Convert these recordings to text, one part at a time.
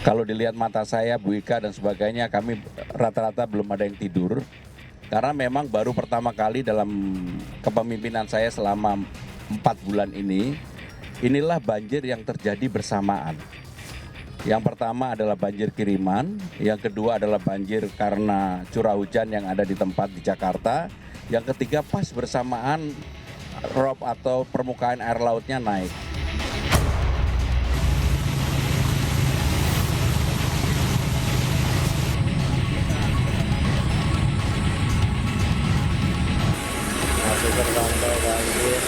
Kalau dilihat mata saya, Bu Ika dan sebagainya, kami rata-rata belum ada yang tidur. Karena memang baru pertama kali dalam kepemimpinan saya selama 4 bulan ini, inilah banjir yang terjadi bersamaan. Yang pertama adalah banjir kiriman, yang kedua adalah banjir karena curah hujan yang ada di tempat di Jakarta, yang ketiga pas bersamaan rob atau permukaan air lautnya naik. Masih terpantau banjir.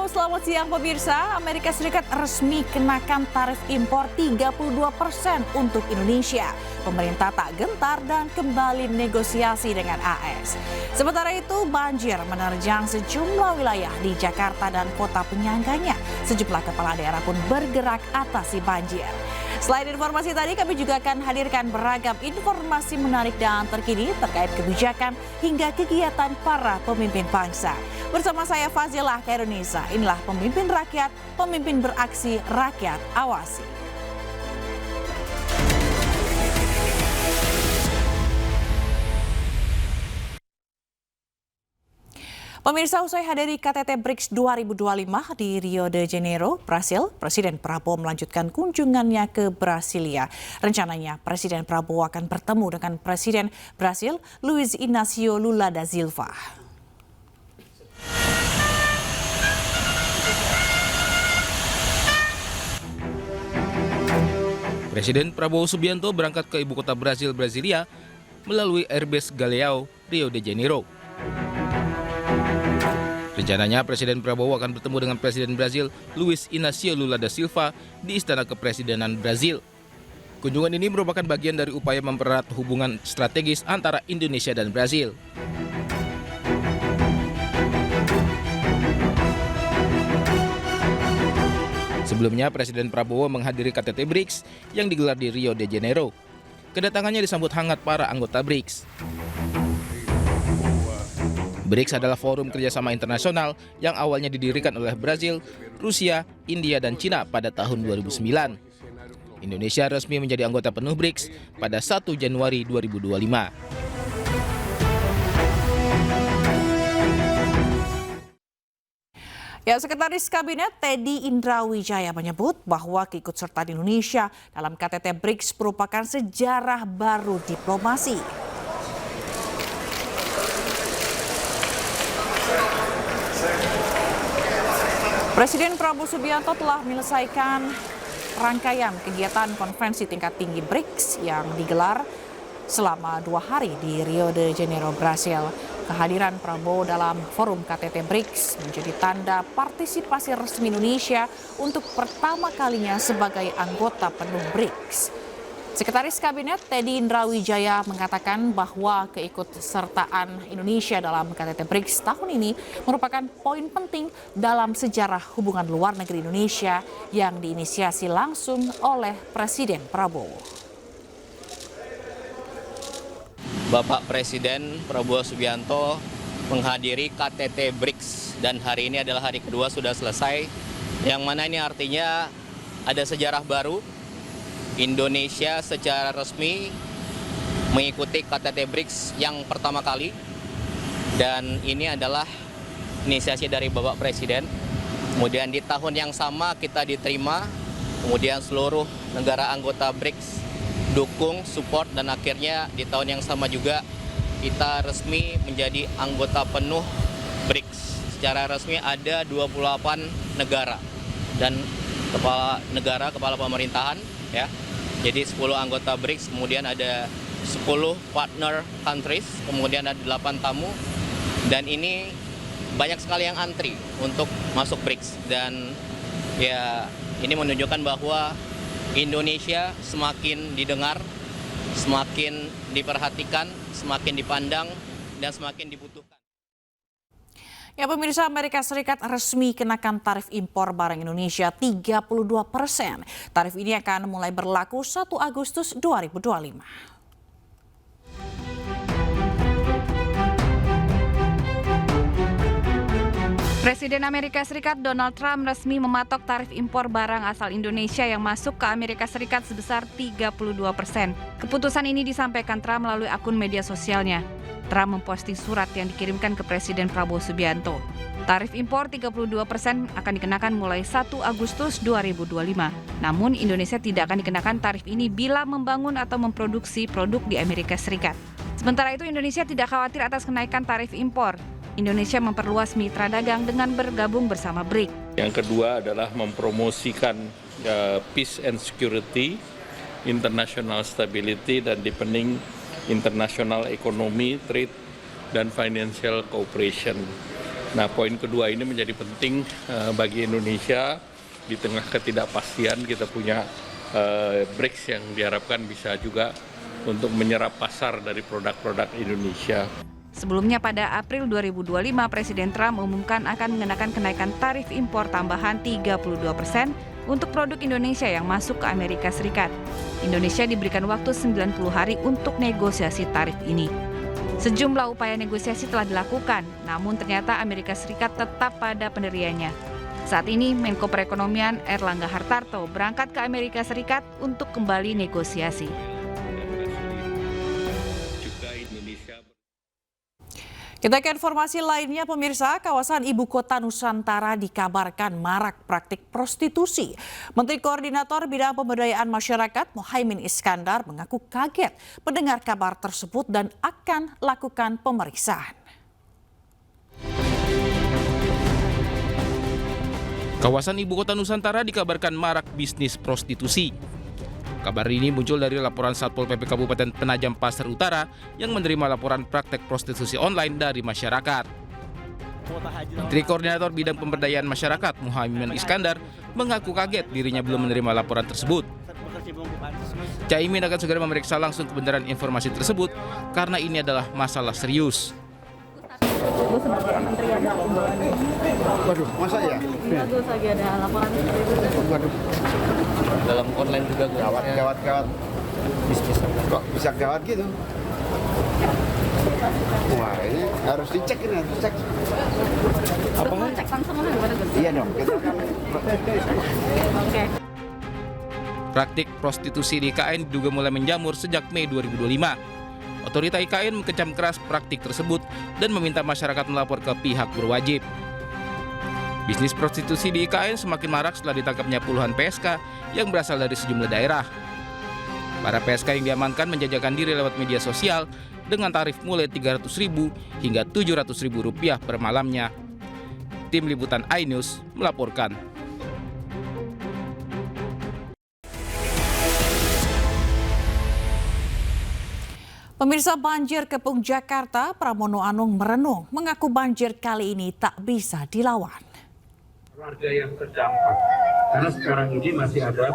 Selamat siang pemirsa, Amerika Serikat resmi kenakan tarif impor 32% untuk Indonesia. Pemerintah tak gentar dan kembali negosiasi dengan AS. Sementara itu banjir menerjang sejumlah wilayah di Jakarta dan kota penyangganya. Sejumlah kepala daerah pun bergerak atasi banjir. Selain informasi tadi, kami juga akan hadirkan beragam informasi menarik dan terkini terkait kebijakan hingga kegiatan para pemimpin bangsa. Bersama saya Fazilah Kairunisa, inilah pemimpin rakyat, pemimpin beraksi, rakyat awasi. Pemirsa, usai hadiri KTT BRICS 2025 di Rio de Janeiro, Brasil, Presiden Prabowo melanjutkan kunjungannya ke Brasilia. Rencananya Presiden Prabowo akan bertemu dengan Presiden Brasil, Luiz Inácio Lula da Silva. Presiden Prabowo Subianto berangkat ke ibu kota Brasil, Brasilia, melalui Airbus Galeão, Rio de Janeiro. Rencananya Presiden Prabowo akan bertemu dengan Presiden Brasil Luiz Inácio Lula da Silva di Istana Kepresidenan Brasil. Kunjungan ini merupakan bagian dari upaya mempererat hubungan strategis antara Indonesia dan Brasil. Sebelumnya Presiden Prabowo menghadiri KTT BRICS yang digelar di Rio de Janeiro. Kedatangannya disambut hangat para anggota BRICS. BRICS adalah forum kerjasama internasional yang awalnya didirikan oleh Brasil, Rusia, India, dan Cina pada tahun 2009. Indonesia resmi menjadi anggota penuh BRICS pada 1 Januari 2025. Ya, Sekretaris Kabinet Teddy Indrawijaya menyebut bahwa keikutsertaan Indonesia dalam KTT BRICS merupakan sejarah baru diplomasi. Presiden Prabowo Subianto telah menyelesaikan rangkaian kegiatan konferensi tingkat tinggi BRICS yang digelar selama 2 hari di Rio de Janeiro, Brasil. Kehadiran Prabowo dalam forum KTT BRICS menjadi tanda partisipasi resmi Indonesia untuk pertama kalinya sebagai anggota penuh BRICS. Sekretaris Kabinet Teddy Indrawijaya mengatakan bahwa keikutsertaan Indonesia dalam KTT BRICS tahun ini merupakan poin penting dalam sejarah hubungan luar negeri Indonesia yang diinisiasi langsung oleh Presiden Prabowo. Bapak Presiden Prabowo Subianto menghadiri KTT BRICS dan hari ini adalah hari kedua sudah selesai, yang mana ini artinya ada sejarah baru. Indonesia secara resmi mengikuti KTT BRICS yang pertama kali, dan ini adalah inisiasi dari Bapak Presiden. Kemudian di tahun yang sama kita diterima, kemudian seluruh negara anggota BRICS dukung, support, dan akhirnya di tahun yang sama juga kita resmi menjadi anggota penuh BRICS. Secara resmi ada 28 negara dan kepala pemerintahan, ya. Jadi 10 anggota BRICS, kemudian ada 10 partner countries, kemudian ada 8 tamu, dan ini banyak sekali yang antri untuk masuk BRICS. Dan ya, ini menunjukkan bahwa Indonesia semakin didengar, semakin diperhatikan, semakin dipandang, dan semakin dibutuhkan. Ya pemirsa, Amerika Serikat resmi kenakan tarif impor barang Indonesia 32%. Tarif ini akan mulai berlaku 1 Agustus 2025. Presiden Amerika Serikat Donald Trump resmi mematok tarif impor barang asal Indonesia yang masuk ke Amerika Serikat sebesar 32%. Keputusan ini disampaikan Trump melalui akun media sosialnya. Trump memposting surat yang dikirimkan ke Presiden Prabowo Subianto. Tarif impor 32% akan dikenakan mulai 1 Agustus 2025. Namun Indonesia tidak akan dikenakan tarif ini bila membangun atau memproduksi produk di Amerika Serikat. Sementara itu Indonesia tidak khawatir atas kenaikan tarif impor. Indonesia memperluas mitra dagang dengan bergabung bersama BRIC. Yang kedua adalah mempromosikan peace and security, international stability dan deepening international economy, trade, dan financial cooperation. Nah, poin kedua ini menjadi penting bagi Indonesia. Di tengah ketidakpastian kita punya BRICS yang diharapkan bisa juga untuk menyerap pasar dari produk-produk Indonesia. Sebelumnya pada April 2025, Presiden Trump mengumumkan akan mengenakan kenaikan tarif impor tambahan 32% untuk produk Indonesia yang masuk ke Amerika Serikat. Indonesia diberikan waktu 90 hari untuk negosiasi tarif ini. Sejumlah upaya negosiasi telah dilakukan, namun ternyata Amerika Serikat tetap pada pendiriannya. Saat ini, Menko Perekonomian Erlangga Hartarto berangkat ke Amerika Serikat untuk kembali negosiasi. Kita ke informasi lainnya pemirsa, kawasan Ibu Kota Nusantara dikabarkan marak praktik prostitusi. Menteri Koordinator Bidang Pemberdayaan Masyarakat Muhaimin Iskandar mengaku kaget mendengar kabar tersebut dan akan lakukan pemeriksaan. Kawasan Ibu Kota Nusantara dikabarkan marak bisnis prostitusi. Kabar ini muncul dari laporan Satpol PP Kabupaten Penajam Pasar Utara yang menerima laporan praktek prostitusi online dari masyarakat. Menteri Koordinator Bidang Pemberdayaan Masyarakat Muhaimin Iskandar mengaku kaget dirinya belum menerima laporan tersebut. Caimin akan segera memeriksa langsung kebenaran informasi tersebut karena ini adalah masalah serius. Waduh, masa ya? Bagus lagi ada laporan itu. Waduh. Dalam online juga Gawat. bisnis. Kok bisa gawat gitu? Wah, ini harus dicek ini, harus dicek. Apa? Cek langsung mana gimana Gus? Iya dong, kita kan. Oke. Praktik prostitusi di IKN diduga mulai menjamur sejak Mei 2025. Otorita IKN mengecam keras praktik tersebut dan meminta masyarakat melapor ke pihak berwajib. Bisnis prostitusi di IKN semakin marak setelah ditangkapnya puluhan PSK yang berasal dari sejumlah daerah. Para PSK yang diamankan menjajakan diri lewat media sosial dengan tarif mulai Rp300.000 hingga Rp700.000 per malamnya. Tim Liputan iNews melaporkan. Pemirsa, banjir kepung Jakarta, Pramono Anung merenung mengaku banjir kali ini tak bisa dilawan. Warga yang terdampak, karena sekarang ini masih ada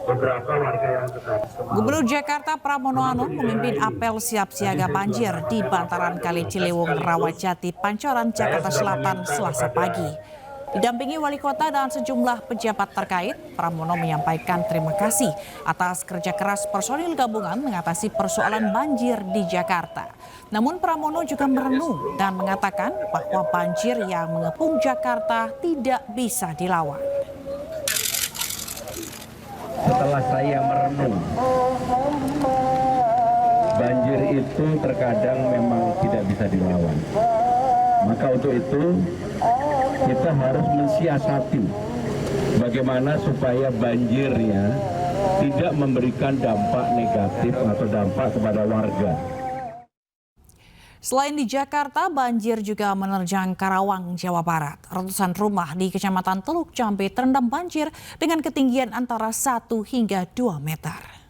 beberapa warga yang terdampak. Gubernur Jakarta Pramono Anung memimpin apel siap siaga banjir di bantaran Kali Ciliwung, Rawajati, Pancoran, Jakarta Selatan, Selasa pagi. Didampingi wali kota dan sejumlah pejabat terkait, Pramono menyampaikan terima kasih atas kerja keras personil gabungan mengatasi persoalan banjir di Jakarta. Namun Pramono juga merenung dan mengatakan bahwa banjir yang mengepung Jakarta tidak bisa dilawan. Setelah saya merenung, banjir itu terkadang memang tidak bisa dilawan. Maka untuk itu kita harus mensiasati bagaimana supaya banjirnya tidak memberikan dampak negatif atau dampak kepada warga. Selain di Jakarta, banjir juga menerjang Karawang, Jawa Barat. Ratusan rumah di Kecamatan Teluk Jambe terendam banjir dengan ketinggian antara 1 hingga 2 meter.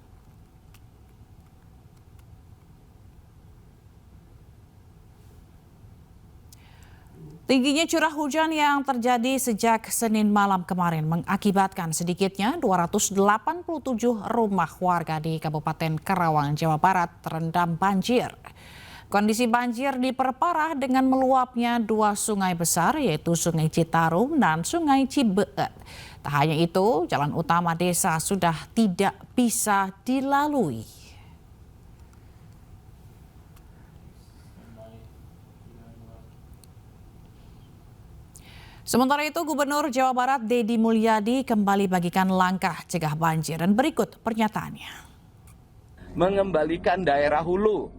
Tingginya curah hujan yang terjadi sejak Senin malam kemarin mengakibatkan sedikitnya 287 rumah warga di Kabupaten Karawang, Jawa Barat terendam banjir. Kondisi banjir diperparah dengan meluapnya dua sungai besar yaitu Sungai Citarum dan Sungai Cibeet. Tak hanya itu, jalan utama desa sudah tidak bisa dilalui. Sementara itu, Gubernur Jawa Barat Deddy Mulyadi kembali bagikan langkah cegah banjir dan berikut pernyataannya. Mengembalikan daerah hulu,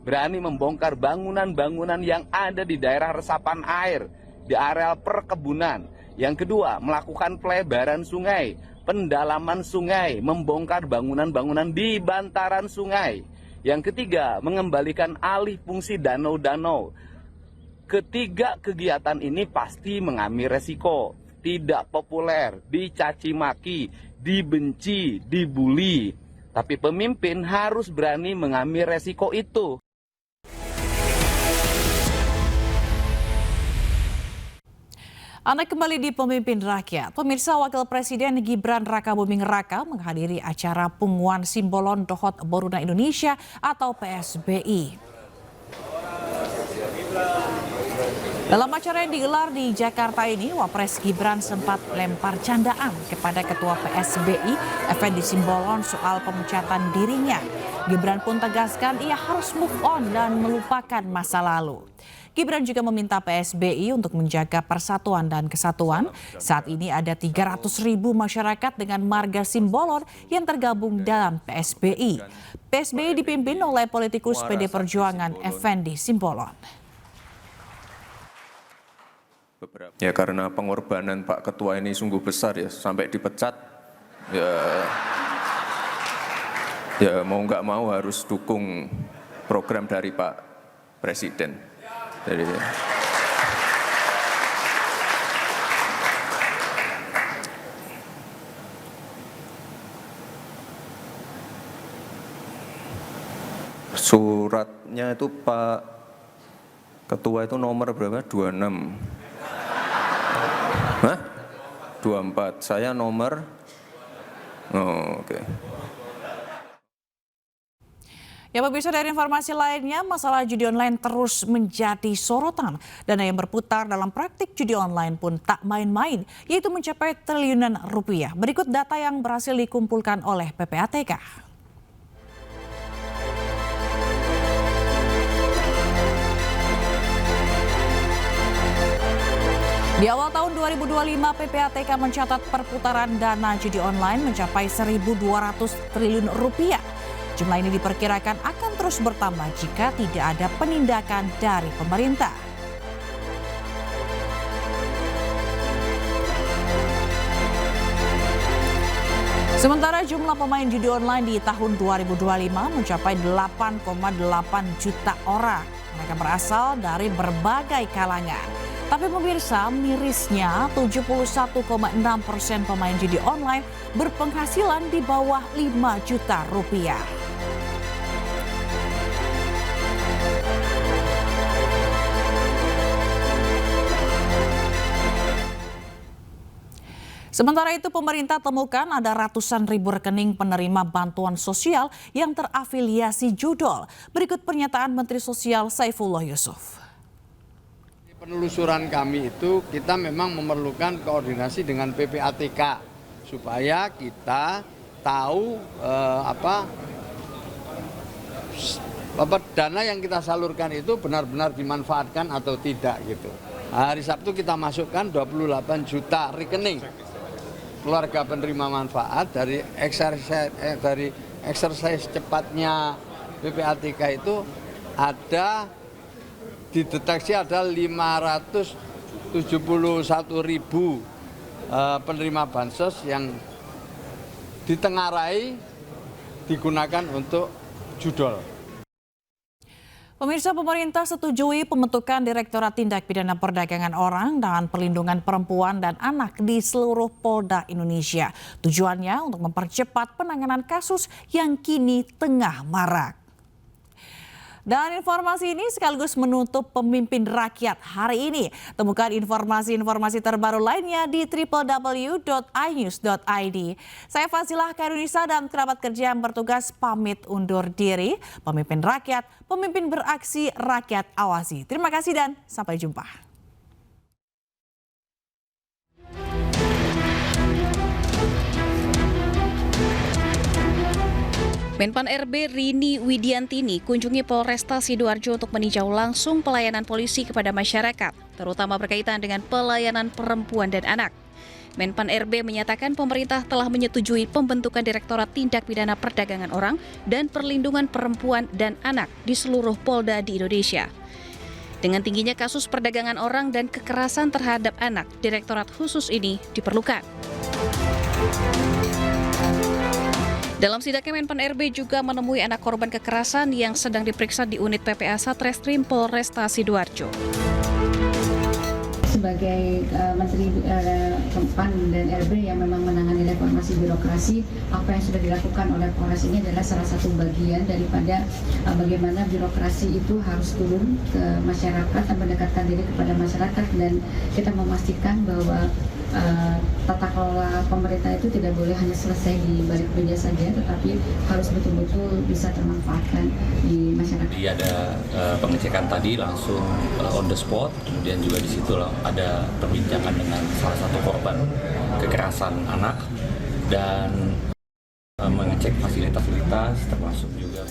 berani membongkar bangunan-bangunan yang ada di daerah resapan air, di areal perkebunan. Yang kedua, melakukan pelebaran sungai, pendalaman sungai, membongkar bangunan-bangunan di bantaran sungai. Yang ketiga, mengembalikan alih fungsi danau-danau. Ketiga kegiatan ini pasti mengambil resiko, tidak populer, dicaci maki, dibenci, dibully. Tapi pemimpin harus berani mengambil resiko itu. Anda kembali di Pemimpin Rakyat. Pemirsa, Wakil Presiden Gibran Rakabuming Raka menghadiri acara Punguan Simbolon Dohot Boruna Indonesia atau PSBI. Dalam acara yang digelar di Jakarta ini, Wapres Gibran sempat lempar candaan kepada Ketua PSBI, Effendi Simbolon, soal pemecatan dirinya. Gibran pun tegaskan ia harus move on dan melupakan masa lalu. Gibran juga meminta PSBI untuk menjaga persatuan dan kesatuan. Saat ini ada 300.000 masyarakat dengan marga Simbolon yang tergabung dalam PSBI. PSBI dipimpin oleh politikus PD Perjuangan Effendi Simbolon. Ya karena pengorbanan Pak Ketua ini sungguh besar ya, sampai dipecat. Ya mau nggak mau harus dukung program dari Pak Presiden. Jadi, suratnya itu Pak Ketua itu nomor berapa? 26. Hah? 24. Saya nomor. Oh, oke. Ya pemirsa, dari informasi lainnya, masalah judi online terus menjadi sorotan. Dana yang berputar dalam praktik judi online pun tak main-main, yaitu mencapai triliunan rupiah. Berikut data yang berhasil dikumpulkan oleh PPATK. Di awal tahun 2025, PPATK mencatat perputaran dana judi online mencapai 1.200 triliun rupiah. Jumlah ini diperkirakan akan terus bertambah jika tidak ada penindakan dari pemerintah. Sementara jumlah pemain judi online di tahun 2025 mencapai 8,8 juta orang. Mereka berasal dari berbagai kalangan. Tapi pemirsa, mirisnya 71,6% pemain judi online berpenghasilan di bawah 5 juta rupiah. Sementara itu, pemerintah temukan ada ratusan ribu rekening penerima bantuan sosial yang terafiliasi judol. Berikut pernyataan Menteri Sosial Saifullah Yusuf. Penelusuran kami itu kita memang memerlukan koordinasi dengan PPATK supaya kita tahu dana yang kita salurkan itu benar-benar dimanfaatkan atau tidak gitu. Hari Sabtu kita masukkan 28 juta rekening keluarga penerima manfaat dari exercise cepatnya PPATK itu dideteksi ada 571.000 penerima bansos yang ditengarai digunakan untuk judol. Pemirsa, pemerintah setujui pembentukan Direktorat Tindak Pidana Perdagangan Orang dan Perlindungan Perempuan dan Anak di seluruh Polda Indonesia. Tujuannya untuk mempercepat penanganan kasus yang kini tengah marak. Dan informasi ini sekaligus menutup Pemimpin Rakyat hari ini. Temukan informasi-informasi terbaru lainnya di www.inews.id. Saya Fasilah Kairunisa dan kerabat kerja yang bertugas pamit undur diri. Pemimpin Rakyat, pemimpin beraksi, rakyat awasi. Terima kasih dan sampai jumpa. Menpan RB Rini Widiantini kunjungi Polresta Sidoarjo untuk meninjau langsung pelayanan polisi kepada masyarakat, terutama berkaitan dengan pelayanan perempuan dan anak. Menpan RB menyatakan pemerintah telah menyetujui pembentukan Direktorat Tindak Pidana Perdagangan Orang dan Perlindungan Perempuan dan Anak di seluruh Polda di Indonesia. Dengan tingginya kasus perdagangan orang dan kekerasan terhadap anak, Direktorat khusus ini diperlukan. Dalam sidaknya, Menpan RB juga menemui anak korban kekerasan yang sedang diperiksa di unit PPA Satreskrim Polresta Sidoarjo. Sebagai Menteri Kempan dan RB yang memang menangani reformasi birokrasi, apa yang sudah dilakukan oleh Polres ini adalah salah satu bagian daripada bagaimana birokrasi itu harus turun ke masyarakat dan mendekatkan diri kepada masyarakat, dan kita memastikan bahwa tata kelola pemerintah itu tidak boleh hanya selesai di balik meja saja, tetapi harus betul-betul bisa termanfaatkan di masyarakat. Jadi ada pengecekan tadi langsung on the spot, kemudian juga di situ ada perbincangan dengan salah satu korban kekerasan anak dan mengecek fasilitas-fasilitas termasuk juga.